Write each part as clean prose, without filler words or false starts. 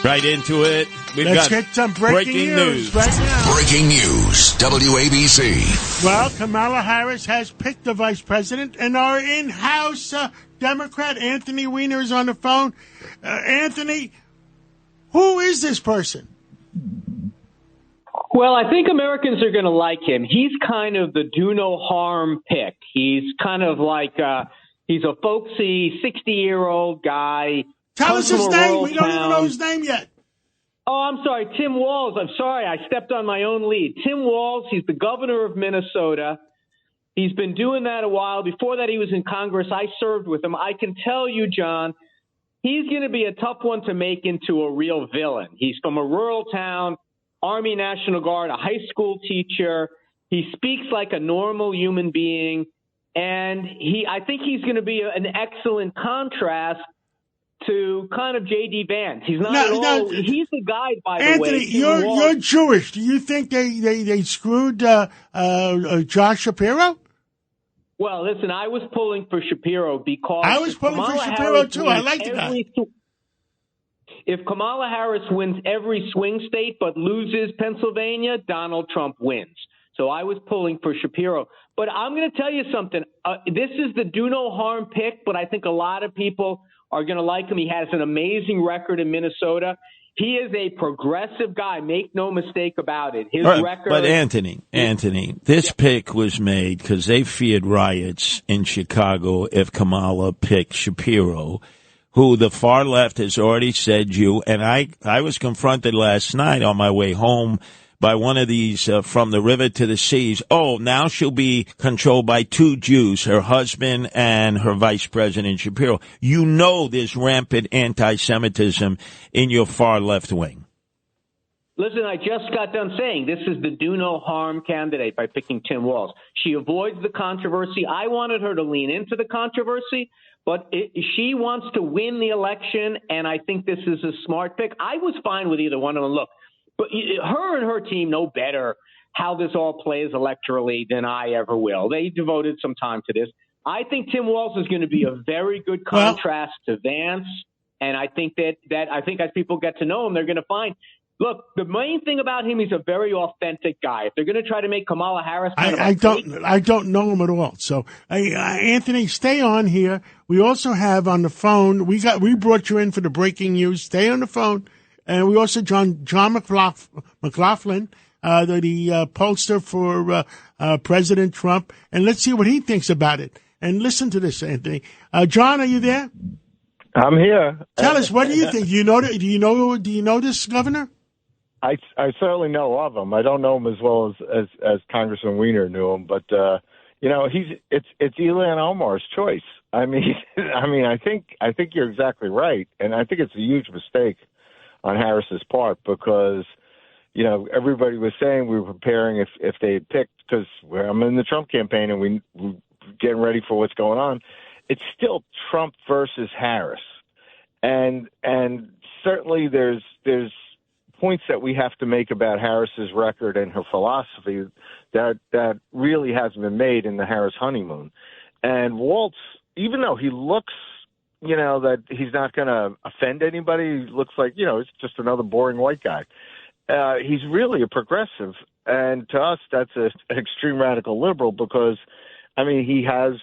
Right into it. Let's get some breaking news right now. Breaking news, WABC. Well, Kamala Harris has picked the vice president, and our in-house Democrat, Anthony Weiner, is on the phone. Anthony, who is this person? Well, I think Americans are going to like him. He's kind of the do-no-harm pick. He's kind of like he's a folksy 60-year-old guy. Tell us his name. We don't even know his name yet. Oh, I'm sorry, Tim Walz. I'm sorry, I stepped on my own lead. Tim Walz, he's the governor of Minnesota. He's been doing that a while. Before that, he was in Congress. I served with him. I can tell you, John, he's going to be a tough one to make into a real villain. He's from a rural town, Army National Guard, a high school teacher. He speaks like a normal human being, and I think he's going to be an excellent contrast to kind of J.D. Vance. He's not at all. He's the guy, by the way. Anthony, you're Jewish. Do you think they screwed Josh Shapiro? Well, listen, I was pulling for Shapiro because I was pulling for Shapiro too. I like the guy. If Kamala Harris wins every swing state but loses Pennsylvania, Donald Trump wins. So I was pulling for Shapiro. But I'm going to tell you something. This is the do-no-harm pick, but I think a lot of people are going to like him. He has an amazing record in Minnesota. He is a progressive guy. Make no mistake about it. His record. But Anthony, this pick was made because they feared riots in Chicago if Kamala picked Shapiro, who the far left has already said and I was confronted last night on my way home by one of these from the river to the seas. Oh, now she'll be controlled by two Jews, her husband and her vice president, Shapiro. You know there's rampant anti-Semitism in your far left wing. Listen, I just got done saying this is the do-no-harm candidate by picking Tim Walz. She avoids the controversy. I wanted her to lean into the controversy, but she wants to win the election, and I think this is a smart pick. I was fine with either one of them. Look, but her and her team know better how this all plays electorally than I ever will. They devoted some time to this. I think Tim Walz is going to be a very good contrast to Vance, and I think that as people get to know him, they're going to find. Look, the main thing about him, he's a very authentic guy. If they're going to try to make Kamala Harris, I don't know him at all. So, Anthony, stay on here. We also have on the phone. We brought you in for the breaking news. Stay on the phone. And we also John McLaughlin, the pollster for President Trump, and let's see what he thinks about it. And listen to this, Anthony. John, are you there? I'm here. Tell us, what do you think? Do you know this governor? I certainly know of him. I don't know him as well as Congressman Weiner knew him, but it's Ilhan Omar's choice. I think you're exactly right, and I think it's a huge mistake on Harris's part because, everybody was saying we were preparing if they had picked, because I'm in the Trump campaign and we're getting ready for what's going on. It's still Trump versus Harris. And certainly there's points that we have to make about Harris's record and her philosophy that really hasn't been made in the Harris honeymoon. And Walz, even though he looks that he's not going to offend anybody. He looks like, it's just another boring white guy. He's really a progressive. And to us, that's an extreme radical liberal because, Minnesota's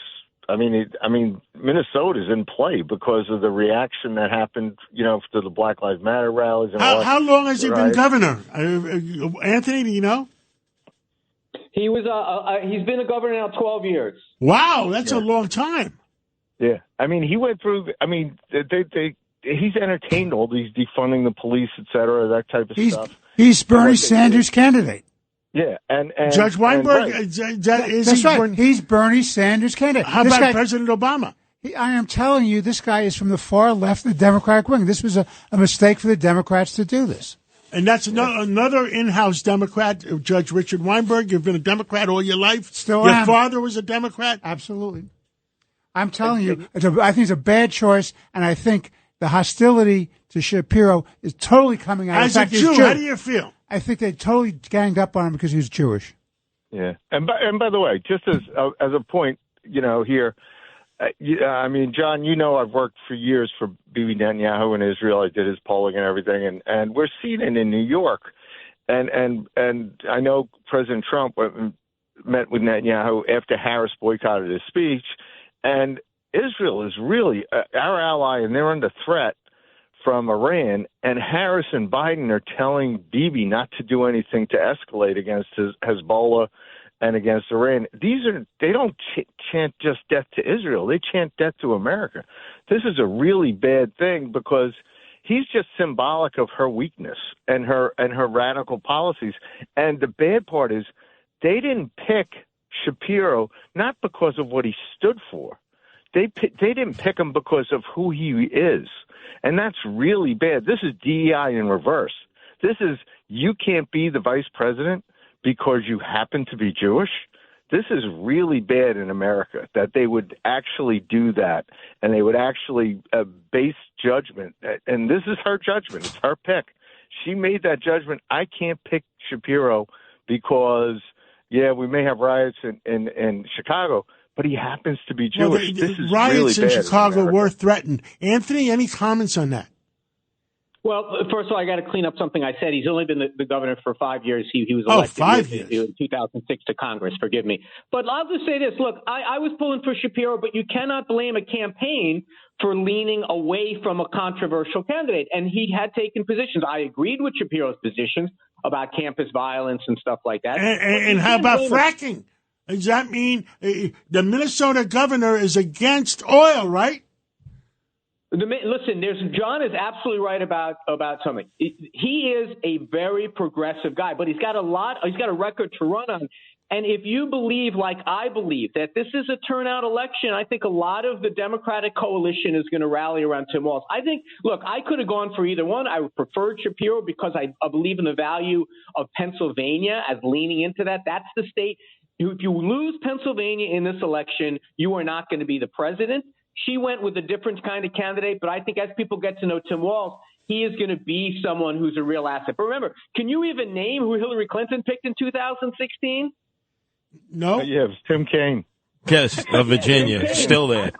in play because of the reaction that happened, to the Black Lives Matter rallies. And how long has he been governor? Anthony, do you know? He was. He's been a governor now 12 years. Wow, that's a long time. Yeah, he went through. He's entertained all these defunding the police, et cetera, that type of stuff. He's Bernie Sanders' candidate. Yeah, and Judge Weinberg, that's right. He's Bernie Sanders' candidate. How about President Obama? I am telling you, this guy is from the far left of the Democratic wing. This was a mistake for the Democrats to do this. And that's another in-house Democrat, Judge Richard Weinberg. You've been a Democrat all your life. Still am. Your father was a Democrat? Absolutely. I'm telling you, I think it's a bad choice, and I think the hostility to Shapiro is totally coming out. As a Jew, how do you feel? I think they totally ganged up on him because he was Jewish. Yeah, and by the way, just as a point, here, I mean, John, I've worked for years for Bibi Netanyahu in Israel. I did his polling and everything, and we're seeing it in New York. And I know President Trump met with Netanyahu after Harris boycotted his speech, and Israel is really our ally, and they're under threat from Iran. And Harris and Biden are telling Bibi not to do anything to escalate against Hezbollah and against Iran. They don't chant just death to Israel. They chant death to America. This is a really bad thing because he's just symbolic of her weakness and her radical policies. And the bad part is they didn't pick Shapiro not because of what he stood for. They didn't pick him because of who he is. And that's really bad. This is DEI in reverse. This is you can't be the vice president because you happen to be Jewish. This is really bad in America, that they would actually do that, and they would actually base judgment. And this is her judgment. It's her pick. She made that judgment. I can't pick Shapiro because, we may have riots in Chicago, but he happens to be Jewish. This is riots really in bad Chicago in were threatened. Anthony, any comments on that? Well, first of all, I got to clean up something I said. He's only been the governor for 5 years. He was elected 5 years. in 2006 to Congress. Forgive me. But I'll just say this. Look, I was pulling for Shapiro, but you cannot blame a campaign for leaning away from a controversial candidate. And he had taken positions. I agreed with Shapiro's positions about campus violence and stuff like that. And how about fracking? Does that mean the Minnesota governor is against oil, right? Listen, John is absolutely right about something. He is a very progressive guy, but he's got a record to run on. And if you believe, like I believe, that this is a turnout election, I think a lot of the Democratic coalition is going to rally around Tim Walz. I could have gone for either one. I preferred Shapiro because I believe in the value of Pennsylvania as leaning into that. That's the state. If you lose Pennsylvania in this election, you are not going to be the president. She went with a different kind of candidate, but I think as people get to know Tim Walz, he is going to be someone who's a real asset. But remember, can you even name who Hillary Clinton picked in 2016? No. Yeah, it was Tim Kaine. Yes, of Virginia, still there.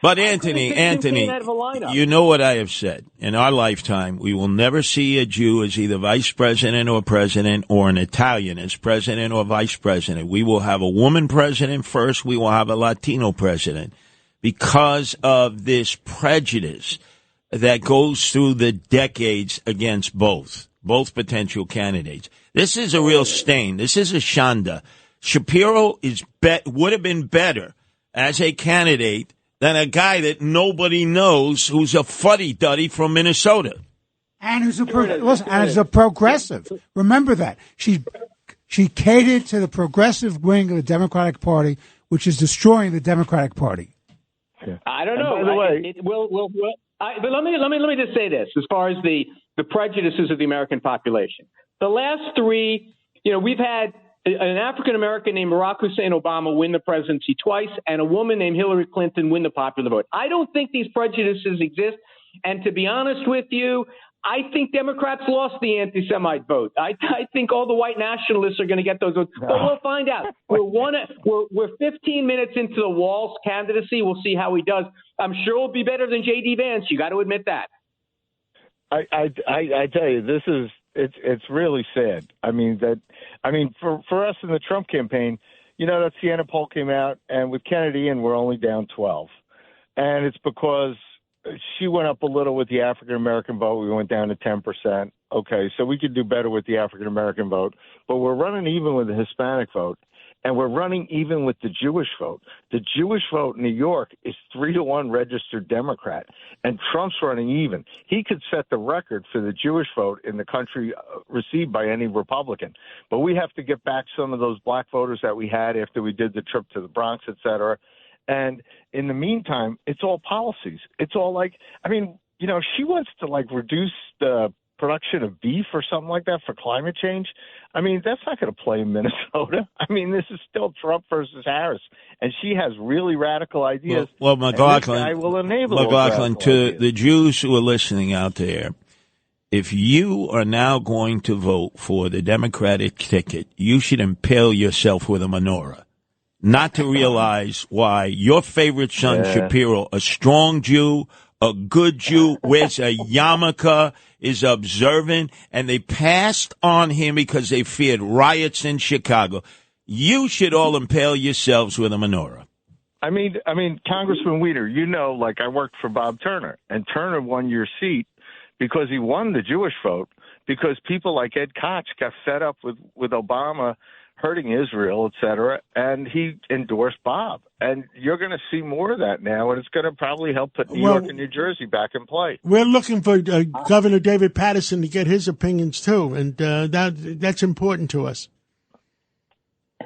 But Anthony, you know what I have said. In our lifetime, we will never see a Jew as either vice president or an Italian as president or vice president. We will have a woman president first. We will have a Latino president. Because of this prejudice that goes through the decades against both potential candidates. This is a real stain. This is a shanda. Shapiro would have been better as a candidate than a guy that nobody knows who's a fuddy-duddy from Minnesota. And who's a progressive. Remember that. She catered to the progressive wing of the Democratic Party, which is destroying the Democratic Party. I don't know. By the way, but let me just say this: as far as the prejudices of the American population, the last three, we've had an African American named Barack Hussein Obama win the presidency twice, and a woman named Hillary Clinton win the popular vote. I don't think these prejudices exist, and to be honest with you, I think Democrats lost the anti-Semite vote. I think all the white nationalists are going to get those votes, but we'll find out. We're 15 minutes into the Walz candidacy. We'll see how he does. I'm sure it'll be better than J.D. Vance. You got to admit that. I tell you, it's really sad. For us in the Trump campaign, that Siena poll came out, and with Kennedy in, we're only down 12, and it's because she went up a little with the African-American vote. We went down to 10%. Okay, so we could do better with the African-American vote. But we're running even with the Hispanic vote, and we're running even with the Jewish vote. The Jewish vote in New York is 3-1 registered Democrat, and Trump's running even. He could set the record for the Jewish vote in the country received by any Republican. But we have to get back some of those black voters that we had after we did the trip to the Bronx, et cetera. And in the meantime, it's all policies. It's all she wants to reduce the production of beef or something like that for climate change. That's not going to play in Minnesota. This is still Trump versus Harris, and she has really radical ideas. Well, McLaughlin, I will enable McLaughlin to the Jews who are listening out there. If you are now going to vote for the Democratic ticket, you should impale yourself with a menorah. not to realize why your favorite son, Shapiro, a strong Jew, a good Jew, wears a yarmulke, is observant, and they passed on him because they feared riots in Chicago. You should all impale yourselves with a menorah. I mean, Congressman Weiner, like I worked for Bob Turner, and Turner won your seat because he won the Jewish vote, because people like Ed Koch got fed up with Obama hurting Israel, et cetera, and he endorsed Bob. And you're going to see more of that now, and it's going to probably help put New York and New Jersey back in play. We're looking for Governor David Paterson to get his opinions, too, and that's important to us.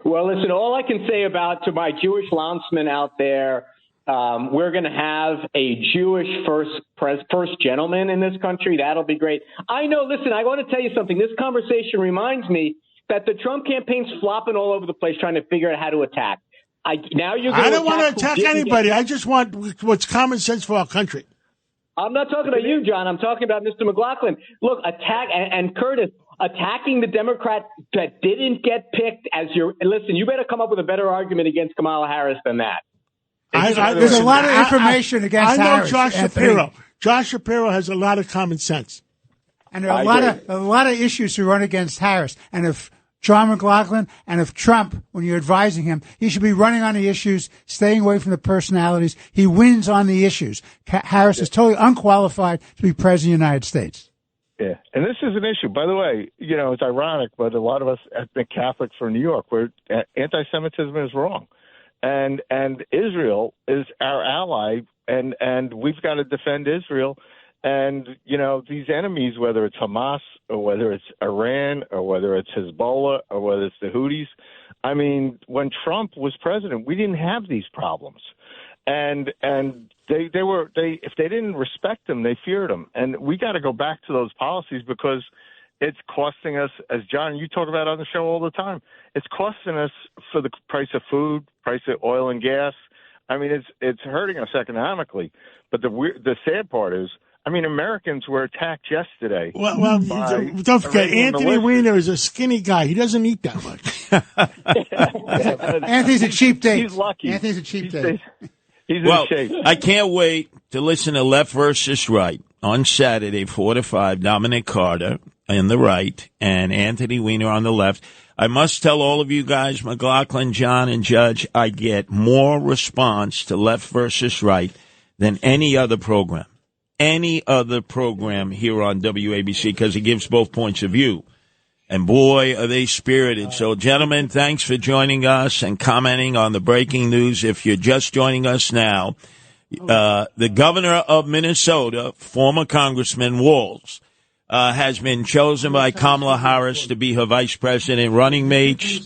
Well, listen, all I can say to my Jewish landsmen out there, we're going to have a Jewish first gentleman in this country. That'll be great. I know, listen, I want to tell you something. This conversation reminds me that the Trump campaign's flopping all over the place trying to figure out how to attack. I don't want to attack anybody. I just want what's common sense for our country. I'm not talking about you, John. I'm talking about Mr. McLaughlin. Look, and Curtis, attacking the Democrat that didn't get picked as listen, you better come up with a better argument against Kamala Harris than that. There's a lot of information against Harris. I know Josh Shapiro. Josh Shapiro has a lot of common sense. And there are a lot of issues to run against Harris. And if John McLaughlin and if Trump, when you're advising him, he should be running on the issues, staying away from the personalities. He wins on the issues. Harris is totally unqualified to be president of the United States. Yeah, and this is an issue. By the way, it's ironic, but a lot of us ethnic Catholics from New York, where anti-Semitism is wrong. And Israel is our ally, and we've got to defend Israel. And, these enemies, whether it's Hamas or whether it's Iran or whether it's Hezbollah or whether it's the Houthis, I mean, when Trump was president, we didn't have these problems. And they if they didn't respect them, they feared them. And we got to go back to those policies because it's costing us, as John, you talk about on the show all the time, it's costing us for the price of food, price of oil and gas. I mean, it's hurting us economically. But the sad part is, Americans were attacked yesterday. Well, don't forget, Anthony Weiner is a skinny guy. He doesn't eat that much. Anthony's a cheap date. He's lucky. Anthony's a cheap date. He's in shape. I can't wait to listen to Left versus Right on Saturday, 4 to 5. Dominic Carter on the right and Anthony Weiner on the left. I must tell all of you guys, McLaughlin, John, and Judge, I get more response to Left versus Right than any other program. Any other program here on WABC, because it gives both points of view. And boy, are they spirited. So, gentlemen, thanks for joining us and commenting on the breaking news. If you're just joining us now, the governor of Minnesota, former Congressman Walz, has been chosen by Kamala Harris to be her vice president running mate.